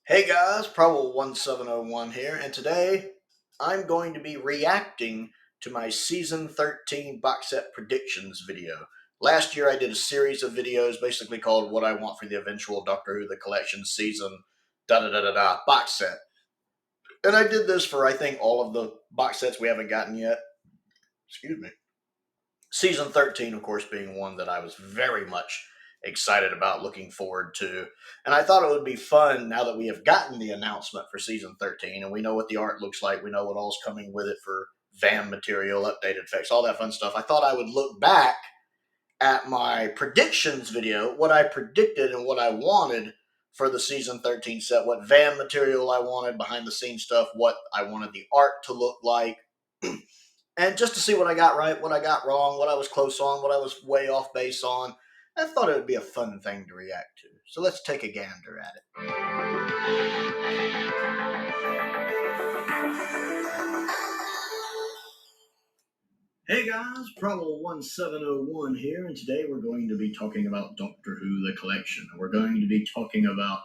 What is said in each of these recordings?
Hey guys, Prowl 1701 here, and today I'm going to be reacting to my Season 13 box set predictions video. Last year I did a series of videos basically called What I Want for the Eventual Doctor Who The Collection Season da-da-da-da-da box set. And I did this for, I think, all of the box sets we haven't gotten yet. Excuse me. Season 13, of course, being one that I was very much excited about, looking forward to. And I thought it would be fun now that we have gotten the announcement for Season 13 and we know what the art looks like, we know what all's coming with it for van material, updated effects, all that fun stuff. I thought I would look back at my predictions video, what I predicted and what I wanted for the Season 13 set, what van material I wanted, behind the scenes stuff, what I wanted the art to look like. And just to see what I got right, what I got wrong, what I was close on, what I was way off base on. I thought it would be a fun thing to react to. So let's take a gander at it. Hey guys, Prowl 1701 here, and today we're going to be talking about Doctor Who The Collection. We're going to be talking about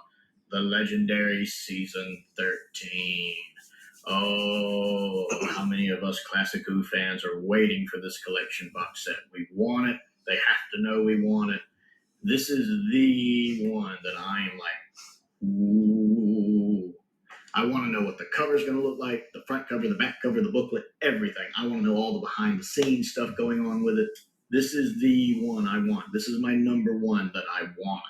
the legendary Season 13. Oh, how many of us Classic Who fans are waiting for this collection box set? We want it. They have to know we want it. This is the one that I am like, ooh. I want to know what the cover's going to look like, the front cover, the back cover, the booklet, everything. I want to know all the behind-the-scenes stuff going on with it. This is the one I want. This is my number one that I want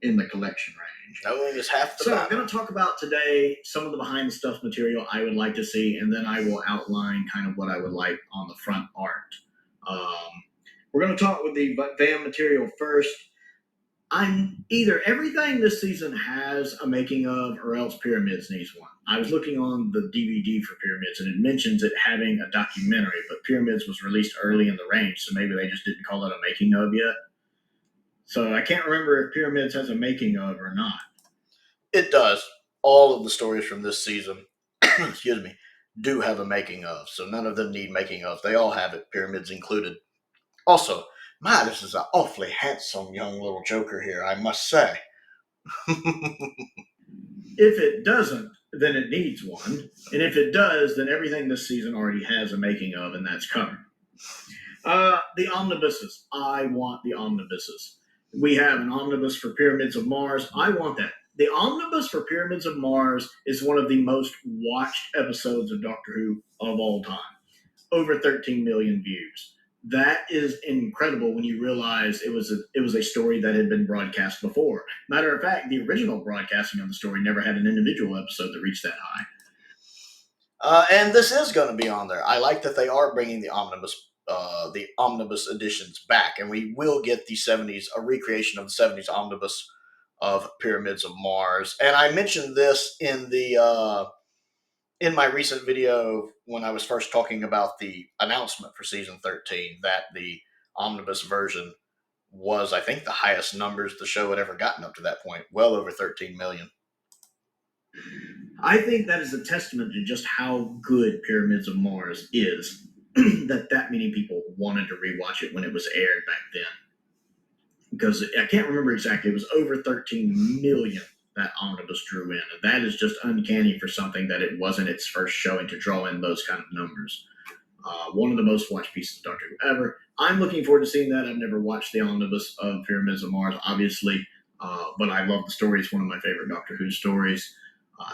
in the collection range. Knowing is half the battle. I'm going to talk about today some of the behind-the-stuff material I would like to see, and then I will outline kind of what I would like on the front art. We're going to talk with the van material first. I'm either everything this season has a making of, or else Pyramids needs one. I was looking on the DVD for Pyramids, and it mentions it having a documentary, but Pyramids was released early in the range, so maybe they just didn't call it a making of yet. So I can't remember if Pyramids has a making of or not. It does. All of the stories from this season, excuse me, do have a making of, so none of them need making of. They all have it, Pyramids included. Also, this is an awfully handsome young little Joker here, I must say. If it doesn't, then it needs one. And if it does, then everything this season already has a making of, and that's covered. The omnibuses. I want the omnibuses. We have an omnibus for Pyramids of Mars. I want that. The omnibus for Pyramids of Mars is one of the most watched episodes of Doctor Who of all time. Over 13 million views. That is incredible when you realize it was a story that had been broadcast before. Matter of fact, the original broadcasting of the story never had an individual episode that reached that high. And this is going to be on there. I like that they are bringing the omnibus editions back, and we will get the 70s, a recreation of the 70s omnibus of Pyramids of Mars. And I mentioned this in my recent video when I was first talking about the announcement for Season 13, that the omnibus version was, I think, the highest numbers the show had ever gotten up to that point, well over 13 million. I think that is a testament to just how good Pyramids of Mars is, that many people wanted to rewatch it when it was aired back then. Because I can't remember exactly, it was over 13 million that omnibus drew in. And that is just uncanny for something that it wasn't its first showing to draw in those kind of numbers. One of the most watched pieces of Doctor Who ever. I'm looking forward to seeing that. I've never watched the omnibus of Pyramids of Mars, obviously, but I love the story. It's one of my favorite Doctor Who stories.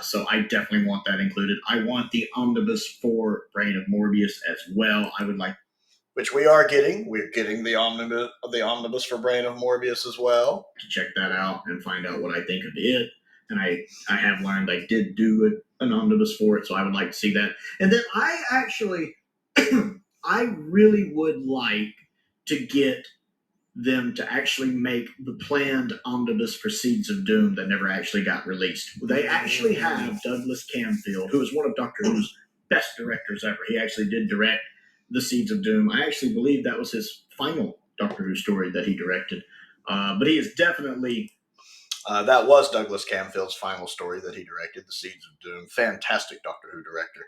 So I definitely want that included. I want the omnibus for Brain of Morbius as well. I would like, which we are getting. We're getting the omnibus for Brain of Morbius as well. To check that out and find out what I think of it. And I have learned I did do an omnibus for it, so I would like to see that. And then I actually, I really would like to get them to actually make the planned omnibus for Seeds of Doom that never actually got released. They actually have Douglas Camfield, who is one of Doctor Who's best directors ever. He actually did direct the Seeds of Doom. I actually believe that was his final Doctor Who story that he directed. But he is definitely... that was Douglas Camfield's final story that he directed, the Seeds of Doom. Fantastic Doctor Who director.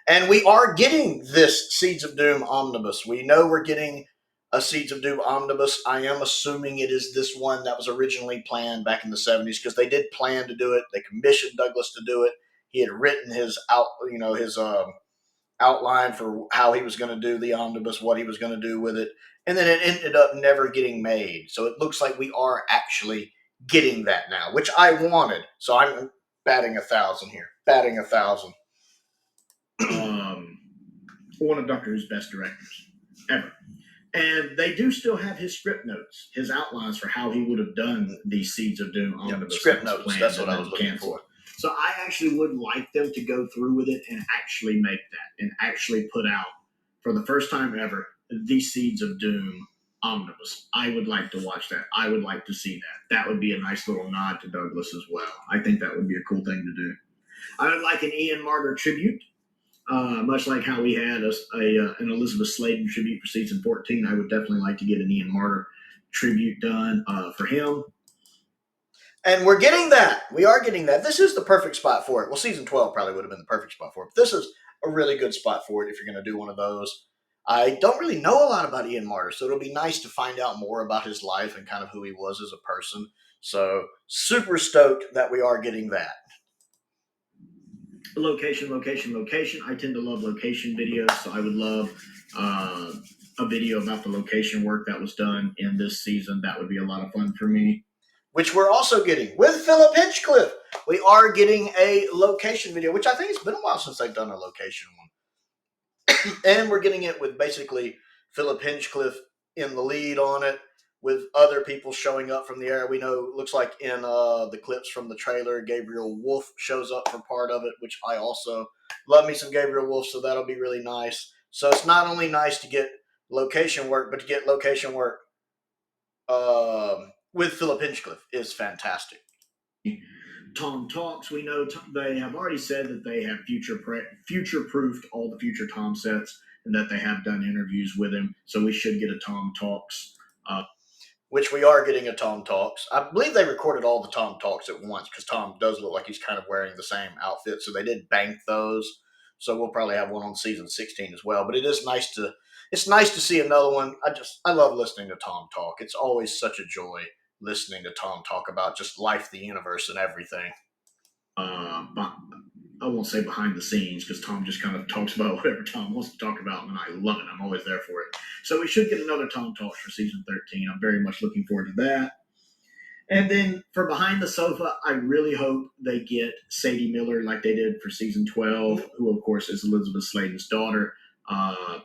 And we are getting this Seeds of Doom omnibus. We know we're getting a Seeds of Doom omnibus. I am assuming it is this one that was originally planned back in the 70s, because they did plan to do it. They commissioned Douglas to do it. He had written his outline for how he was going to do the omnibus, what he was going to do with it, and then it ended up never getting made. So it looks like we are actually getting that now, which I wanted. So I'm batting 1,000 here. Batting 1,000. One of Doctor Who's best directors ever. And they do still have his script notes, his outlines for how he would have done the Seeds of Doom omnibus. Script notes, that's what I was looking for. So I actually would like them to go through with it and actually make that and actually put out, for the first time ever, the Seeds of Doom omnibus. I would like to watch that. I would like to see that. That would be a nice little nod to Douglas as well. I think that would be a cool thing to do. I would like an Ian Marter tribute. Much like how we had an Elizabeth Sladen tribute for season 14, I would definitely like to get an Ian Marter tribute done for him. And we're getting that. We are getting that. This is the perfect spot for it. Well, season 12 probably would have been the perfect spot for it. But this is a really good spot for it if you're going to do one of those. I don't really know a lot about Ian Marter, so it'll be nice to find out more about his life and kind of who he was as a person. So super stoked that we are getting that. Location. I tend to love location videos, so I would love a video about the location work that was done in this season. That would be a lot of fun for me. Which we're also getting with Philip Hinchcliffe. We are getting a location video, which I think it's been a while since they've done a location one. And we're getting it with basically Philip Hinchcliffe in the lead on it, with other people showing up from the area. We know, looks like in the clips from the trailer, Gabriel Wolf shows up for part of it, which I also love me some Gabriel Wolf, so that'll be really nice. So it's not only nice to get location work, but to get location work with Philip Hinchcliffe is fantastic. Tom Talks, we know they have already said that they have future-proofed all the future Tom sets, and that they have done interviews with him. So we should get a Tom Talks. Which we are getting a Tom Talks. I believe they recorded all the Tom Talks at once, because Tom does look like he's kind of wearing the same outfit. So they did bank those. So we'll probably have one on season 16 as well. But it's nice to see another one. I love listening to Tom talk. It's always such a joy listening to Tom talk about just life, the universe, and everything. I won't say behind the scenes, because Tom just kind of talks about whatever Tom wants to talk about, and I love it. I'm always there for it. So we should get another Tom Talks for season 13. I'm very much looking forward to that. And then for Behind the Sofa, I really hope they get Sadie Miller like they did for season 12, who, of course, is Elizabeth Sladen's daughter.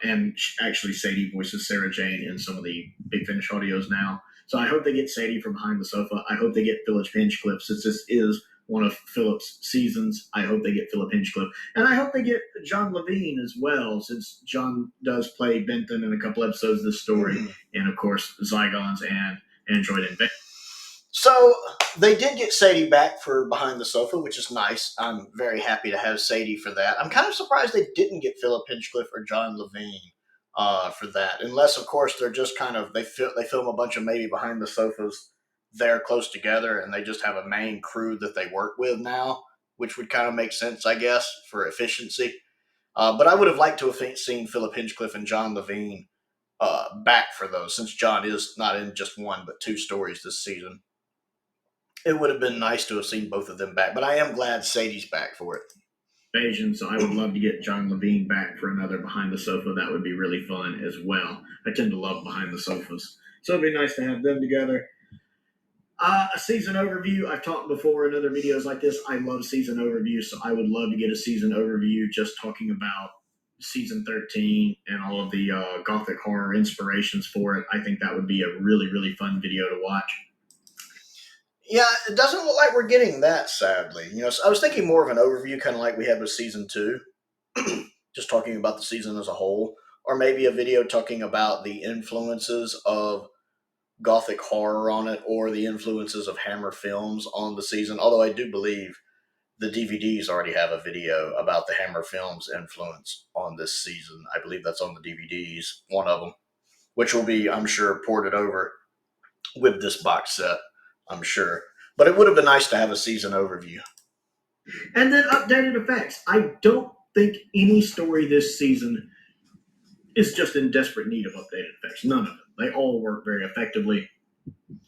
And actually, Sadie voices Sarah Jane in some of the Big Finish audios now. So I hope they get Sadie for Behind the Sofa. I hope they get Philip Hinchcliffe, since this is one of Philip's seasons. I hope they get Philip Hinchcliffe. And I hope they get John Levine as well, since John does play Benton in a couple episodes of this story. And, of course, Zygons and Android and Venning. So they did get Sadie back for Behind the Sofa, which is nice. I'm very happy to have Sadie for that. I'm kind of surprised they didn't get Philip Hinchcliffe or John Levine for that, unless, of course, they're just kind of they film a bunch of maybe Behind the Sofas there close together, and they just have a main crew that they work with now, which would kind of make sense, I guess, for efficiency. But I would have liked to have seen Philip Hinchcliffe and John Levine back for those, since John is not in just one but two stories this season. It would have been nice to have seen both of them back, but I am glad Sadie's back for it. So I would love to get John Levine back for another Behind the Sofa. That would be really fun as well. I tend to love Behind the Sofas. So it'd be nice to have them together. A season overview. I've talked before in other videos like this. I love season overviews, so I would love to get a season overview just talking about season 13 and all of the gothic horror inspirations for it. I think that would be a really, really fun video to watch. Yeah, it doesn't look like we're getting that, sadly. So I was thinking more of an overview, kind of like we had with season 2, just talking about the season as a whole, or maybe a video talking about the influences of gothic horror on it, or the influences of Hammer Films on the season. Although I do believe the DVDs already have a video about the Hammer Films influence on this season. I believe that's on the DVDs, one of them, which will be, I'm sure, ported over with this box set. I'm sure. But it would have been nice to have a season overview. And then updated effects. I don't think any story this season is just in desperate need of updated effects. None of it. They all work very effectively.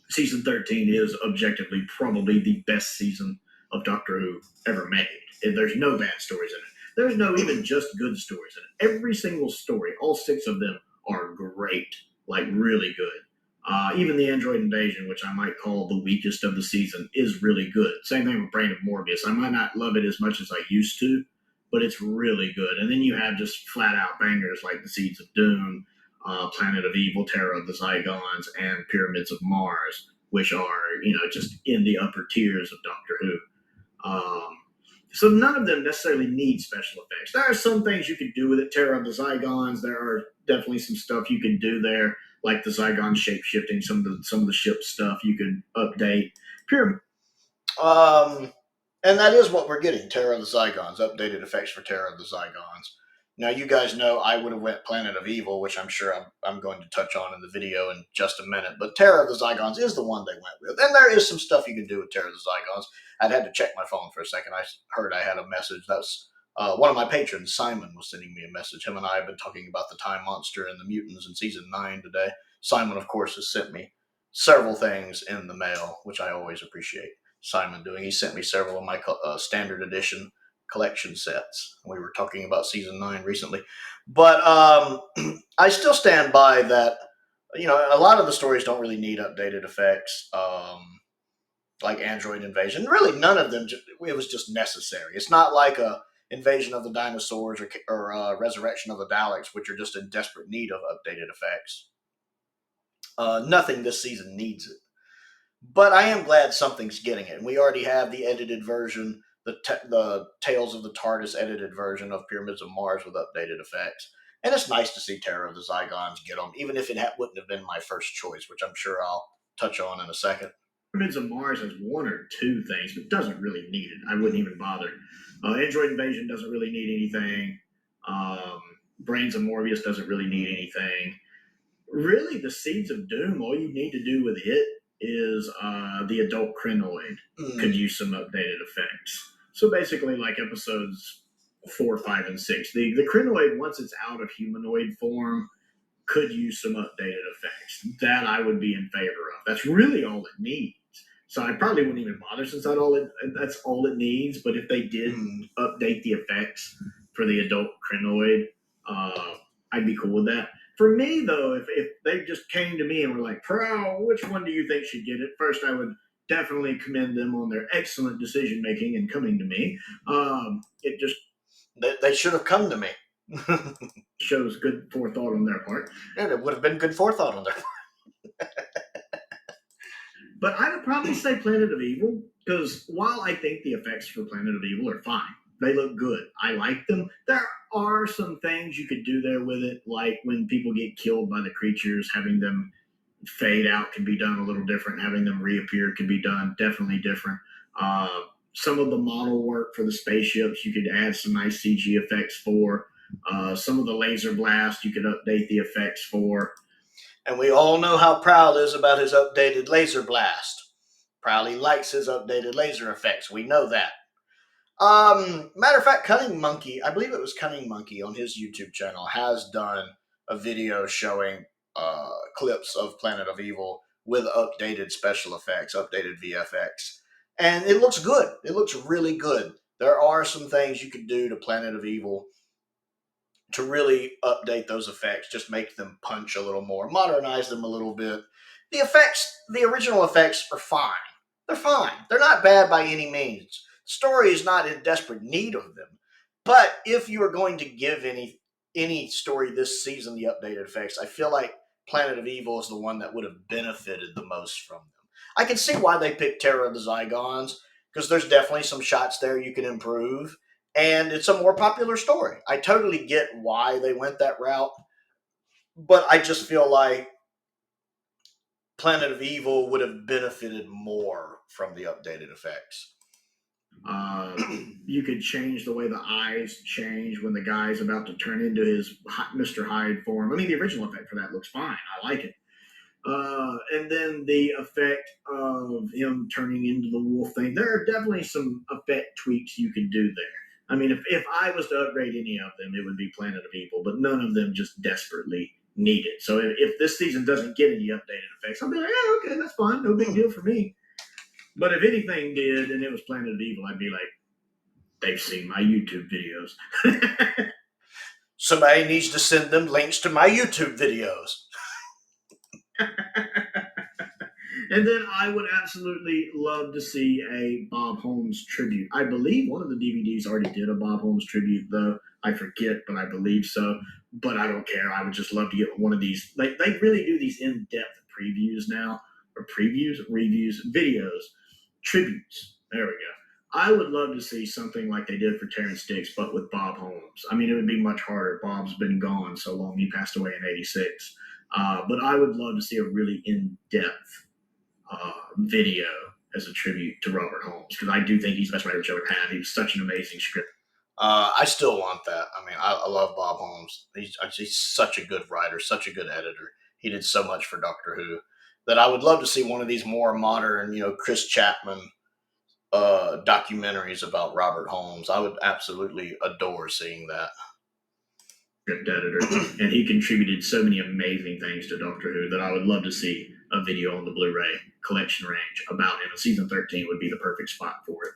Season 13 is objectively probably the best season of Doctor Who ever made. There's no bad stories in it. There's no even just good stories in it. Every single story, all 6 of them, are great, like really good. Even the Android Invasion, which I might call the weakest of the season, is really good. Same thing with Brain of Morbius. I might not love it as much as I used to, but it's really good. And then you have just flat out bangers like The Seeds of Doom, Planet of Evil, Terror of the Zygons, and Pyramids of Mars, which are, just in the upper tiers of Doctor Who. So none of them necessarily need special effects. There are some things you could do with it. Terror of the Zygons, there are definitely some stuff you can do there, like the Zygon shape shifting, some of the ship stuff you could update. Pyramid. And that is what we're getting, Terror of the Zygons, updated effects for Terror of the Zygons. Now, you guys know I would have went Planet of Evil, which I'm sure I'm going to touch on in the video in just a minute, but Terror of the Zygons is the one they went with. And there is some stuff you can do with Terror of the Zygons. I'd had to check my phone for a second. I heard I had a message. That's one of my patrons, Simon, was sending me a message. Him and I have been talking about the Time Monster and the Mutants in Season 9 today. Simon, of course, has sent me several things in the mail, which I always appreciate Simon doing. He sent me several of my standard edition collection sets. We were talking about Season 9 recently. But I still stand by that, a lot of the stories don't really need updated effects, like Android Invasion. Really, none of them, it was just necessary. It's not like a Invasion of the Dinosaurs or Resurrection of the Daleks, which are just in desperate need of updated effects. Nothing this season needs it. But I am glad something's getting it. And we already have the edited version, the Tales of the TARDIS edited version of Pyramids of Mars with updated effects. And it's nice to see Terror of the Zygons get them, even if it wouldn't have been my first choice, which I'm sure I'll touch on in a second. Pyramids of Mars has 1 or 2 things, but doesn't really need it. I wouldn't even bother. Android Invasion doesn't really need anything. Brains of Morbius doesn't really need anything. Really, the Seeds of Doom, all you need to do with it is the adult crinoid could use some updated effects. So basically, like episodes 4, 5, and 6, the crinoid, once it's out of humanoid form, could use some updated effects. That I would be in favor of. That's really all it needs. So I probably wouldn't even bother since that's all it needs. But if they did update the effects for the adult crinoid, I'd be cool with that. For me, though, if they just came to me and were like, Prowl, which one do you think should get it? First, I would definitely commend them on their excellent decision making and coming to me. It just they should have come to me. Shows good forethought on their part. Yeah, it would have been good forethought on their part. But I would probably say Planet of Evil, because while I think the effects for Planet of Evil are fine, they look good. I like them. There are some things you could do there with it, like when people get killed by the creatures, having them fade out can be done a little different. Having them reappear can be done definitely different. Some of the model work for the spaceships, you could add some nice CG effects for. Some of the laser blast, you could update the effects for. And we all know how Prowl is about his updated laser blast. Prowley likes his updated laser effects. We know that. Matter of fact, Cunning Monkey, I believe it was Cunning Monkey on his YouTube channel, has done a video showing clips of Planet of Evil with updated special effects, updated VFX. And it looks good. It looks really good. There are some things you could do to Planet of Evil to really update those effects, just make them punch a little more, modernize them a little bit. The effects, the original effects are fine. They're fine. They're not bad by any means. The story is not in desperate need of them. But if you are going to give any story this season the updated effects, I feel like Planet of Evil is the one that would have benefited the most from them. I can see why they picked Terror of the Zygons, because there's definitely some shots there you can improve. And it's a more popular story. I totally get why they went that route, but I just feel like Planet of Evil would have benefited more from the updated effects. You could change the way the eyes change when the guy's about to turn into his Mr. Hyde form. I mean, the original effect for that looks fine. I like it. And then the effect of him turning into the wolf thing. There are definitely some effect tweaks you could do there. I mean, if I was to upgrade any of them, it would be Planet of Evil, but none of them just desperately need it. So if this season doesn't get any updated effects, I'll be like, yeah, okay, that's fine, no big deal for me. But if anything did and it was Planet of Evil, I'd be like, they've seen my YouTube videos. Somebody needs to send them links to my YouTube videos. And then I would absolutely love to see a Bob Holmes tribute. I believe one of the DVDs already did a Bob Holmes tribute, though. I forget, but I believe so. But I don't care. I would just love to get one of these. Like, they really do these in-depth previews now. Or previews, reviews, videos, tributes. There we go. I would love to see something like they did for Terrence Dix, but with Bob Holmes. I mean, it would be much harder. Bob's been gone so long. He passed away in '86. But I would love to see a really in-depth video as a tribute to Robert Holmes, because I do think he's the best writer we've ever had. He was such an amazing script. I still want that. I mean, I love Bob Holmes. He's such a good writer, such a good editor. He did so much for Doctor Who that I would love to see one of these more modern, Chris Chapman documentaries about Robert Holmes. I would absolutely adore seeing that. Editor, and he contributed so many amazing things to Doctor Who that I would love to see a video on the Blu-ray collection range about him. Season 13 would be the perfect spot for it.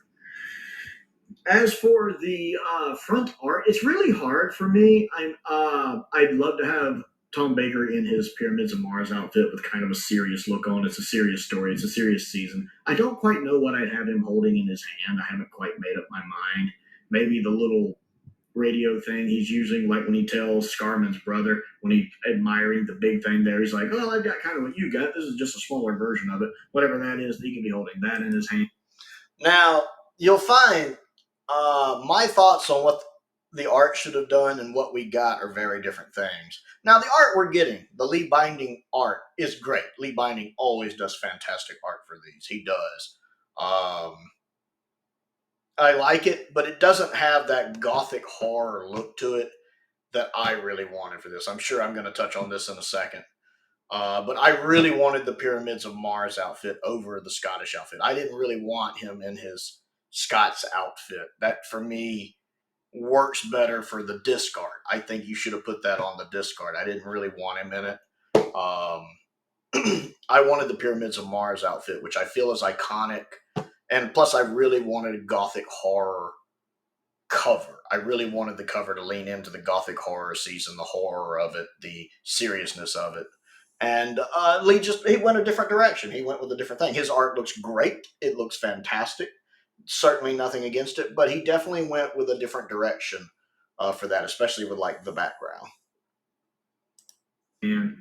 As for the front art, it's really hard for me. I'd love to have Tom Baker in his Pyramids of Mars outfit with kind of a serious look on. It's a serious story. It's a serious season. I don't quite know what I'd have him holding in his hand. I haven't quite made up my mind. Maybe the little radio thing he's using, like when he tells Scarman's brother, when he's admiring the big thing there, he's like, oh, I've got kind of what you got. This is just a smaller version of it. Whatever that is, he can be holding that in his hand. Now, you'll find my thoughts on what the art should have done and what we got are very different things. Now, the art we're getting, the Lee Binding art, is great. Lee Binding always does fantastic art for these. He does. I like it, but it doesn't have that gothic horror look to it that I really wanted for this. I'm sure I'm going to touch on this in a second. But I really wanted the Pyramids of Mars outfit over the Scottish outfit. I didn't really want him in his Scots outfit. That, for me, works better for the disc art. I think you should have put that on the disc art. I didn't really want him in it. I wanted the Pyramids of Mars outfit, which I feel is iconic. And plus, I really wanted a gothic horror cover. I really wanted the cover to lean into the gothic horror season, the horror of it, the seriousness of it. And Lee he went a different direction. He went with a different thing. His art looks great. It looks fantastic. Certainly nothing against it, but he definitely went with a different direction for that, especially with like the background. And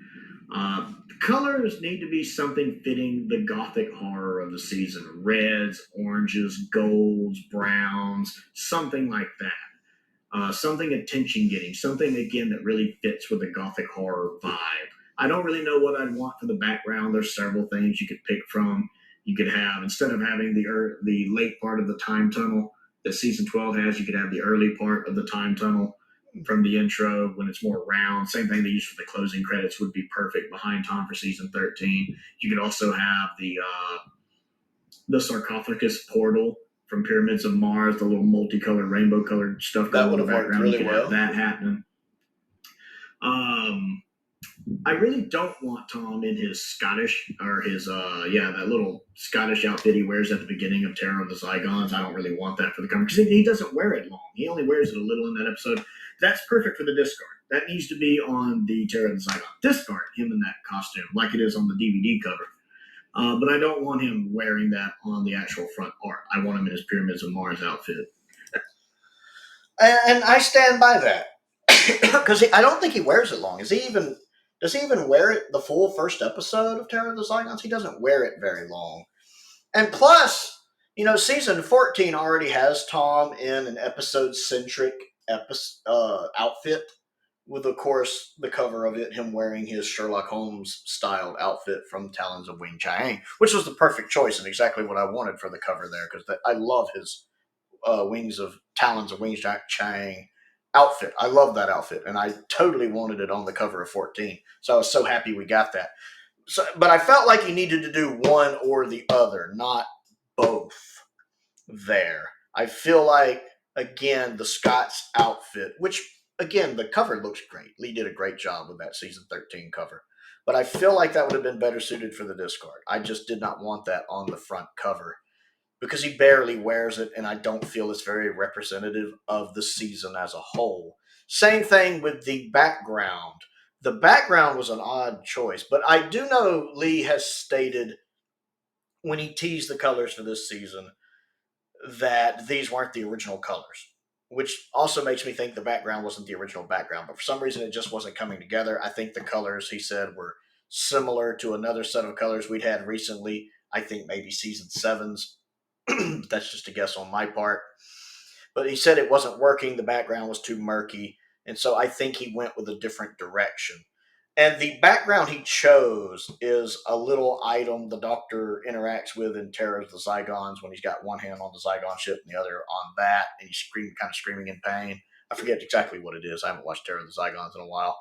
the colors need to be something fitting the gothic horror of the season. Reds, oranges, golds, browns, something like that. Something attention-getting, something, again, that really fits with the gothic horror vibe. I don't really know what I'd want for the background. There's several things you could pick from. You could have, instead of having the late part of the time tunnel that season 12 has, you could have the early part of the time tunnel from the intro when it's more round. Same thing they use for the closing credits would be perfect behind Tom for season 13. You could also have the sarcophagus portal from Pyramids of Mars, the little multicolored, rainbow-colored stuff that going would in the have worked background. really you could well. have that happening. I really don't want Tom in his Scottish, or his, that little Scottish outfit he wears at the beginning of Terror of the Zygons. I don't really want that for the cover, because he doesn't wear it long. He only wears it a little in that episode. That's perfect for the disc art. That needs to be on the Terror of the Zygon disc art, him in that costume, like it is on the DVD cover. But I don't want him wearing that on the actual front art. I want him in his Pyramids of Mars outfit. And I stand by that. Because I don't think he wears it long. Does he even wear it the full first episode of Terror of the Zygons? He doesn't wear it very long. And plus, season 14 already has Tom in an episode-centric outfit with, of course, the cover of it, him wearing his Sherlock Holmes-styled outfit from Talons of Wing Chang, which was the perfect choice and exactly what I wanted for the cover there, because I love his Talons of Wing Chang outfit. I love that outfit, and I totally wanted it on the cover of 14. So I was so happy we got that. But I felt like you needed to do one or the other, not both there. I feel like, again, the Scots outfit, which again, the cover looks great. Lee did a great job with that season 13 cover. But I feel like that would have been better suited for the discard. I just did not want that on the front cover because he barely wears it, and I don't feel it's very representative of the season as a whole. Same thing with the background. The background was an odd choice, but I do know Lee has stated when he teased the colors for this season that these weren't the original colors, which also makes me think the background wasn't the original background, but for some reason it just wasn't coming together. I think the colors, he said, were similar to another set of colors we'd had recently. I think maybe season seven's. That's just a guess on my part. But he said it wasn't working. The background was too murky. And so I think he went with a different direction. And the background he chose is a little item the Doctor interacts with in Terror of the Zygons when he's got one hand on the Zygon ship and the other on that, and he's kind of screaming in pain. I forget exactly what it is. I haven't watched Terror of the Zygons in a while.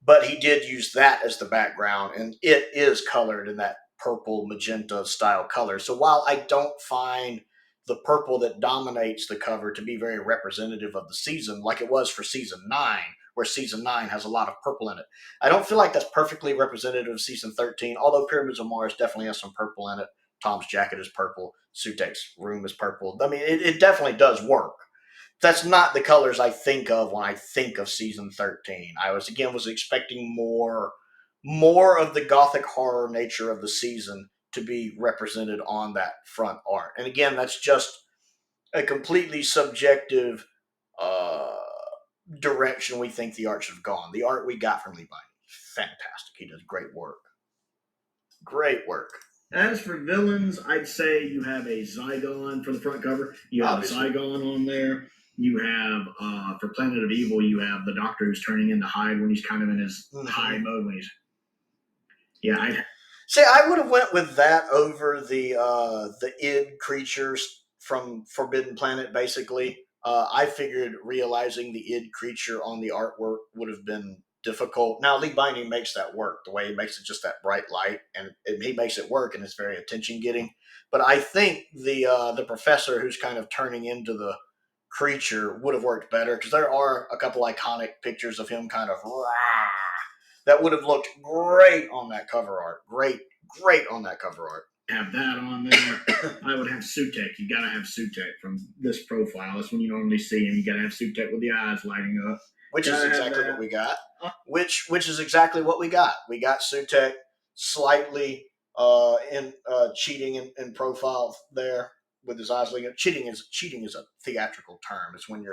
But he did use that as the background, and it is colored in that purple magenta style color. So while I don't find the purple that dominates the cover to be very representative of the season, like it was for season 9, where season 9 has a lot of purple in it, I don't feel like that's perfectly representative of season 13, although Pyramids of Mars definitely has some purple in it. Tom's jacket is purple. Sutek's room is purple. I mean, it definitely does work. That's not the colors I think of when I think of season 13. I was expecting more of the gothic horror nature of the season to be represented on that front art. And again, that's just a completely subjective uh, direction we think the art should have gone. The art we got from Lee Bynum, fantastic. He does great work. Great work. As for villains, I'd say you have a Zygon for the front cover. You have Obviously. a Zygon on there. You have, for Planet of Evil, you have the Doctor who's turning into Hyde when he's kind of in his high mode. When he's, yeah, See, I would have went with that over the id creatures from Forbidden Planet. Basically, I figured realizing the id creature on the artwork would have been difficult. Now Lee Binding makes that work. The way he makes it just that bright light, and he makes it work, and it's very attention getting. But I think the professor who's kind of turning into the creature would have worked better because there are a couple iconic pictures of him kind of that would have looked great on that cover art. Great on that cover art. Have that on there. I would have Sutek. You gotta have Sutek from this profile. That's when you normally see him. You gotta have Sutek with the eyes lighting up. Which is exactly what we got. Which is exactly what we got. We got Sutek slightly in cheating in profile there with his eyes lighting up. Cheating is a theatrical term. It's when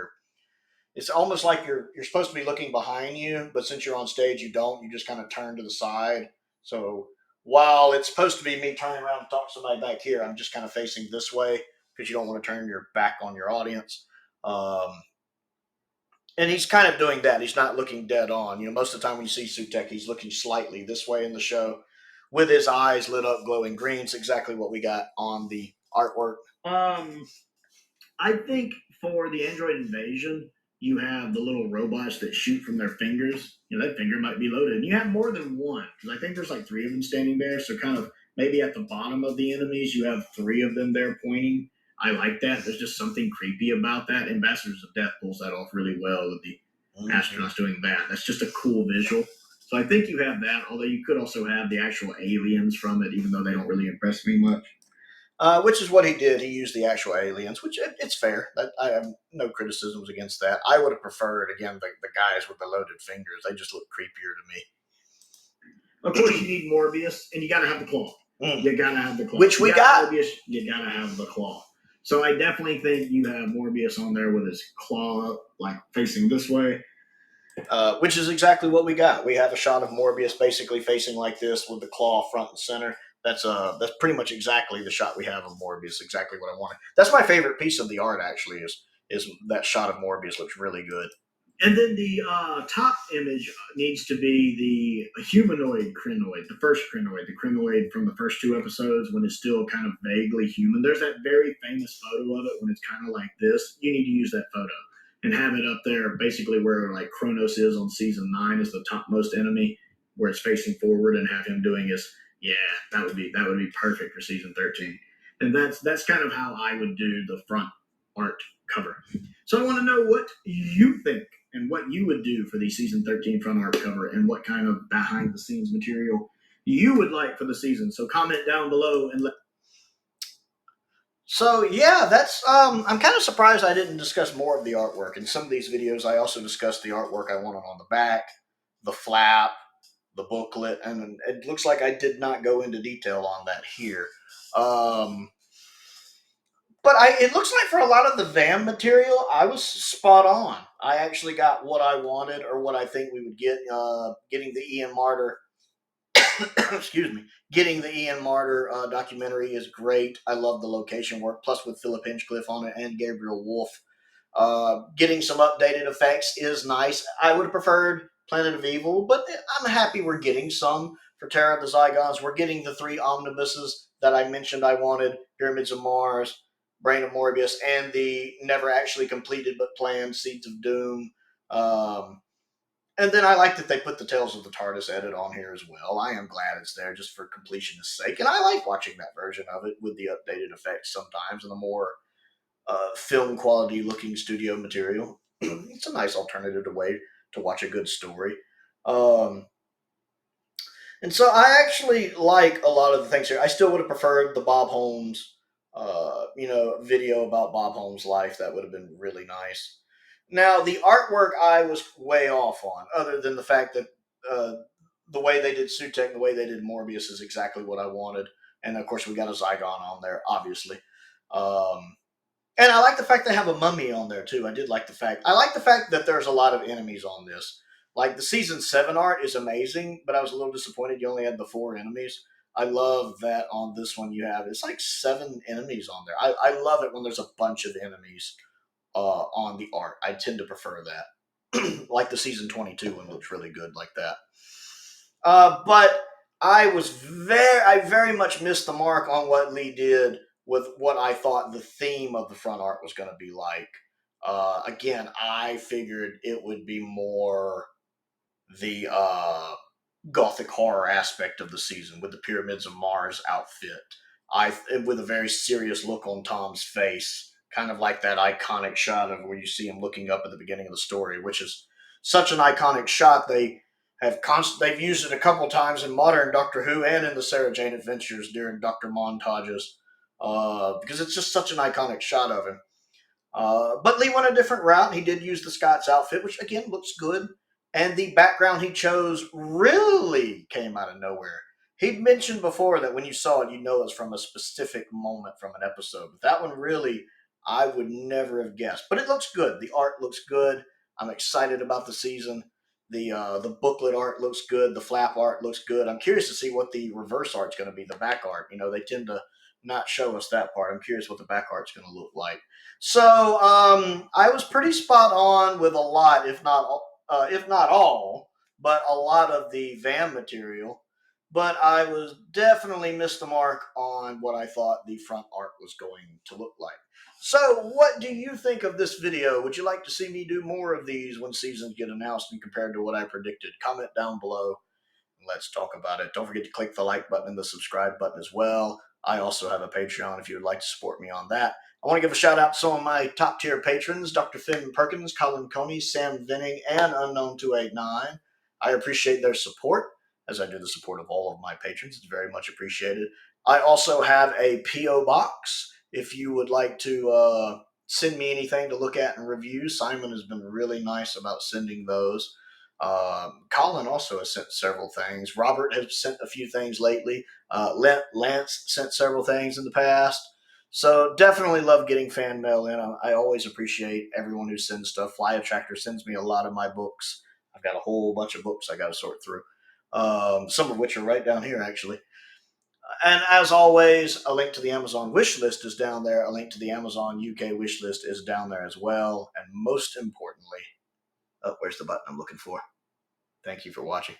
it's almost like you're supposed to be looking behind you, but since you're on stage, you don't. You just kind of turn to the side. So while it's supposed to be me turning around and talk to somebody back here, I'm just kind of facing this way because you don't want to turn your back on your audience. And he's kind of doing that. He's not looking dead on. Most of the time when you see Sutek, he's looking slightly this way in the show with his eyes lit up glowing green. It's exactly what we got on the artwork. I think for the Android invasion, you have the little robots that shoot from their fingers. That finger might be loaded. And you have more than one, because I think there's like 3 of them standing there. So kind of maybe at the bottom of the enemies, you have 3 of them there pointing. I like that. There's just something creepy about that. Ambassadors of Death pulls that off really well with the astronauts doing that. That's just a cool visual. So I think you have that, although you could also have the actual aliens from it, even though they don't really impress me much. Which is what he did. He used the actual aliens, which it's fair. I have no criticisms against that. I would have preferred, again, the guys with the loaded fingers. They just look creepier to me. Of course, you need Morbius, and you got to have the claw. You got to have the claw. Which we got. Morbius, you got to have the claw. So I definitely think you have Morbius on there with his claw, like facing this way. Which is exactly what we got. We have a shot of Morbius basically facing like this with the claw front and center. That's pretty much exactly the shot we have of Morbius. Exactly what I wanted. That's my favorite piece of the art. Actually, is that shot of Morbius looks really good. And then the top image needs to be the humanoid Krynoid, the first Krynoid, the Krynoid from the first 2 episodes when it's still kind of vaguely human. There's that very famous photo of it when it's kind of like this. You need to use that photo and have it up there basically where like Kronos is on season 9 is the topmost enemy, where it's facing forward, and have him doing his, that would be perfect for season 13. And that's kind of how I would do the front art cover. So I want to know what you think and what you would do for the season 13 front art cover and what kind of behind the scenes material you would like for the season. So comment down below and let. So yeah, that's I'm kind of surprised I didn't discuss more of the artwork. In some of these videos, I also discussed the artwork I wanted on the back, the flap, the booklet, and it looks like I did not go into detail on that here. But it looks like for a lot of the VAM material, I was spot on. I actually got what I wanted or what I think we would get. Getting the Ian Martyr, excuse me, getting the Ian Martyr documentary is great. I love the location work, plus with Philip Hinchcliffe on it and Gabriel Wolfe. Getting some updated effects is nice. I would have preferred Planet of Evil, but I'm happy we're getting some. For Terror of the Zygons, we're getting the 3 omnibuses that I mentioned I wanted, Pyramids of Mars, Brain of Morbius, and the never actually completed but planned Seeds of Doom. And then I like that they put the Tales of the TARDIS edit on here as well. I am glad it's there just for completionist's sake. And I like watching that version of it with the updated effects sometimes and the more film quality looking studio material. It's a nice alternative way to watch a good story. And so I actually like a lot of the things here. I still would have preferred the Bob Holmes, video about Bob Holmes' life. That would have been really nice. Now, the artwork I was way off on, other than the fact that the way they did Sutek and the way they did Morbius is exactly what I wanted. And of course, we got a Zygon on there, obviously. And I like the fact they have a mummy on there too. I like the fact that there's a lot of enemies on this. Like the season 7 art is amazing, but I was a little disappointed you only had the 4 enemies. I love that on this one it's like 7 enemies on there. I love it when there's a bunch of enemies on the art. I tend to prefer that. Like the season 22 one looks really good like that. But I very much missed the mark on what Lee did with what I thought the theme of the front art was going to be like. Again, I figured it would be more the gothic horror aspect of the season with the Pyramids of Mars outfit. With a very serious look on Tom's face, kind of like that iconic shot of where you see him looking up at the beginning of the story, which is such an iconic shot. They've used it a couple times in modern Doctor Who and in the Sarah Jane Adventures during Doctor montages, because it's just such an iconic shot of him. But Lee went a different route. He did use the Scots outfit, which again looks good. And the background he chose really came out of nowhere. He'd mentioned before that when you saw it, you know it's from a specific moment from an episode. But that one really, I would never have guessed. But it looks good. The art looks good. I'm excited about the season. The booklet art looks good. The flap art looks good. I'm curious to see what the reverse art's going to be, the back art. They tend to not show us that part. I'm curious what the back art's going to look like. So I was pretty spot on with a lot, if not all, but a lot of the VAM material. But I was definitely missed the mark on what I thought the front art was going to look like. So what do you think of this video? Would you like to see me do more of these when seasons get announced and compared to what I predicted? Comment down below and let's talk about it. Don't forget to click the like button and the subscribe button as well. I also have a Patreon if you would like to support me on that. I want to give a shout out to some of my top tier patrons, Dr. Finn Perkins, Colin Coney, Sam Venning, and Unknown289. I appreciate their support, as I do the support of all of my patrons. It's very much appreciated. I also have a P.O. Box. If you would like to send me anything to look at and review, Simon has been really nice about sending those. Colin also has sent several things. Robert has sent a few things lately. Lance sent several things in the past. So definitely love getting fan mail in. I always appreciate everyone who sends stuff. Flyattractor sends me a lot of my books. I've got a whole bunch of books I got to sort through. Some of which are right down here, actually. And as always, a link to the Amazon wish list is down there. A link to the Amazon UK wish list is down there as well. And most importantly, where's the button I'm looking for? Thank you for watching.